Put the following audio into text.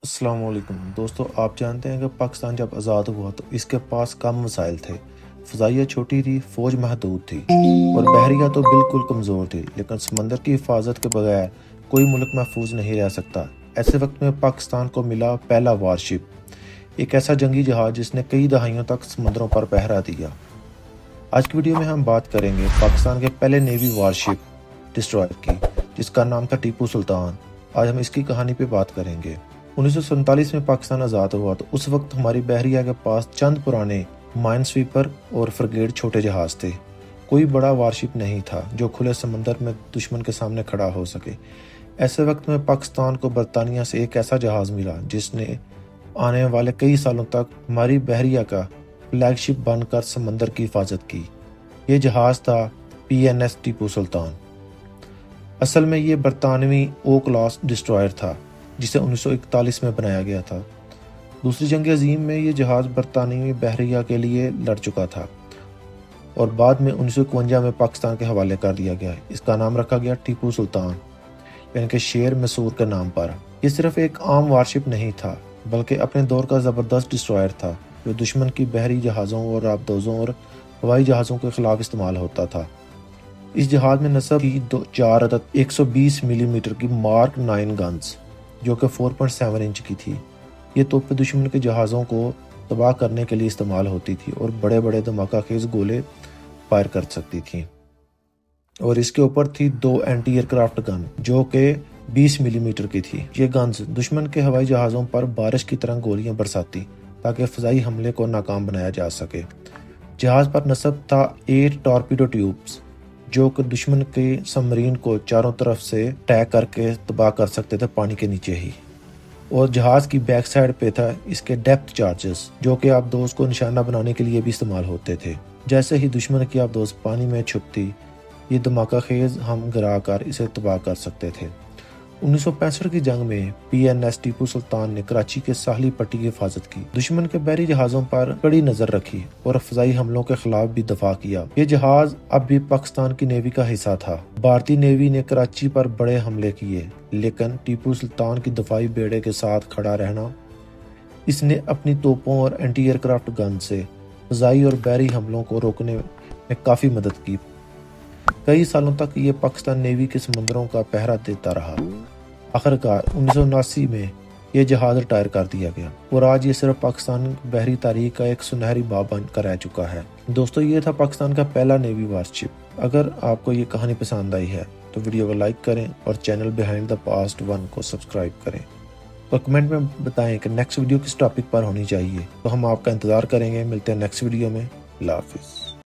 السلام علیکم دوستو، آپ جانتے ہیں کہ پاکستان جب آزاد ہوا تو اس کے پاس کم وسائل تھے۔ فضائیہ چھوٹی تھی، فوج محدود تھی اور بحریہ تو بالکل کمزور تھی، لیکن سمندر کی حفاظت کے بغیر کوئی ملک محفوظ نہیں رہ سکتا۔ ایسے وقت میں پاکستان کو ملا پہلا وارشپ، ایک ایسا جنگی جہاز جس نے کئی دہائیوں تک سمندروں پر پہرا دیا۔ آج کی ویڈیو میں ہم بات کریں گے پاکستان کے پہلے نیوی وارشپ ڈسٹرائر کی، جس کا نام تھا ٹیپو سلطان۔ آج ہم اس کی کہانی پہ بات کریں گے۔ 1947 میں پاکستان آزاد ہوا تو اس وقت ہماری بحریہ کے پاس چند پرانے مائن سویپر اور فرگیٹ چھوٹے جہاز تھے۔ کوئی بڑا وارشپ نہیں تھا جو کھلے سمندر میں دشمن کے سامنے کھڑا ہو سکے۔ ایسے وقت میں پاکستان کو برطانیہ سے ایک ایسا جہاز ملا جس نے آنے والے کئی سالوں تک ہماری بحریہ کا فلیگ شپ بن کر سمندر کی حفاظت کی۔ یہ جہاز تھا PNS ٹیپو سلطان۔ اصل میں یہ برطانوی او کلاس ڈسٹرائر تھا جسے 1941 میں بنایا گیا تھا۔ دوسری جنگ عظیم میں یہ جہاز برطانوی بحریہ کے لیے لڑ چکا تھا اور بعد میں 1951 میں پاکستان کے حوالے کر دیا گیا۔ اس کا نام رکھا گیا ٹیپو سلطان، یعنی کہ شیر مسور کے نام پر۔ یہ صرف ایک عام وارشپ نہیں تھا بلکہ اپنے دور کا زبردست ڈسٹرائر تھا جو دشمن کی بحری جہازوں اور آبدوزوں اور ہوائی جہازوں کے خلاف استعمال ہوتا تھا۔ اس جہاز میں نصب کی 4 عدد 120 ملی میٹر کی مارک 9 گنز جو کہ 4.7 انچ کی تھی۔ یہ توپیں دشمن کے جہازوں کو تباہ کرنے کے لیے استعمال ہوتی تھی اور بڑے بڑے دھماکہ خیز گولے فائر کر سکتی تھیں۔ اور اس کے اوپر تھی 2 اینٹی ایئر کرافٹ گن جو کہ 20 ملی میٹر کی تھی۔ یہ گنز دشمن کے ہوائی جہازوں پر بارش کی طرح گولیاں برساتی تاکہ فضائی حملے کو ناکام بنایا جا سکے۔ جہاز پر نصب تھا 8 ٹارپیڈو ٹیوبز جو کہ دشمن کے سبمرین کو چاروں طرف سے اٹیک کر کے تباہ کر سکتے تھے پانی کے نیچے ہی۔ اور جہاز کی بیک سائڈ پہ تھا اس کے ڈیپتھ چارجز جو کہ آبدوز کو نشانہ بنانے کے لیے بھی استعمال ہوتے تھے۔ جیسے ہی دشمن کی آبدوز پانی میں چھپتی، یہ دھماکہ خیز ہم گرا کر اسے تباہ کر سکتے تھے۔ 1965 کی جنگ میں PNS ٹیپو سلطان نے کراچی کے ساحلی پٹی کی حفاظت کی، دشمن کے بحری جہازوں پر کڑی نظر رکھی اور فضائی حملوں کے خلاف بھی دفاع کیا۔ یہ جہاز اب بھی پاکستان کی نیوی کا حصہ تھا۔ بھارتی نیوی نے کراچی پر بڑے حملے کیے، لیکن ٹیپو سلطان کی دفاعی بیڑے کے ساتھ کھڑا رہنا، اس نے اپنی توپوں اور اینٹی ایئر کرافٹ گن سے فضائی اور بحری حملوں کو روکنے میں کافی مدد کی۔ کئی سالوں تک یہ پاکستان نیوی کے سمندروں کا پہرا دیتا رہا۔ آخرکار 1979 میں یہ جہاز ریٹائر کر دیا گیا اور آج یہ صرف پاکستان بحری تاریخ کا ایک سنہری باب بن کر رہ چکا ہے۔ دوستو، یہ تھا پاکستان کا پہلا نیوی وارشپ۔ اگر آپ کو یہ کہانی پسند آئی ہے تو ویڈیو کو لائک کریں اور چینل بیہائنڈ دا پاسٹ 1 کو سبسکرائب کریں اور کمنٹ میں بتائیں کہ نیکسٹ ویڈیو کس ٹاپک پر ہونی چاہیے، تو ہم آپ کا انتظار کریں گے۔ ملتے ہیں نیکسٹ ویڈیو میں۔ اللہ حافظ۔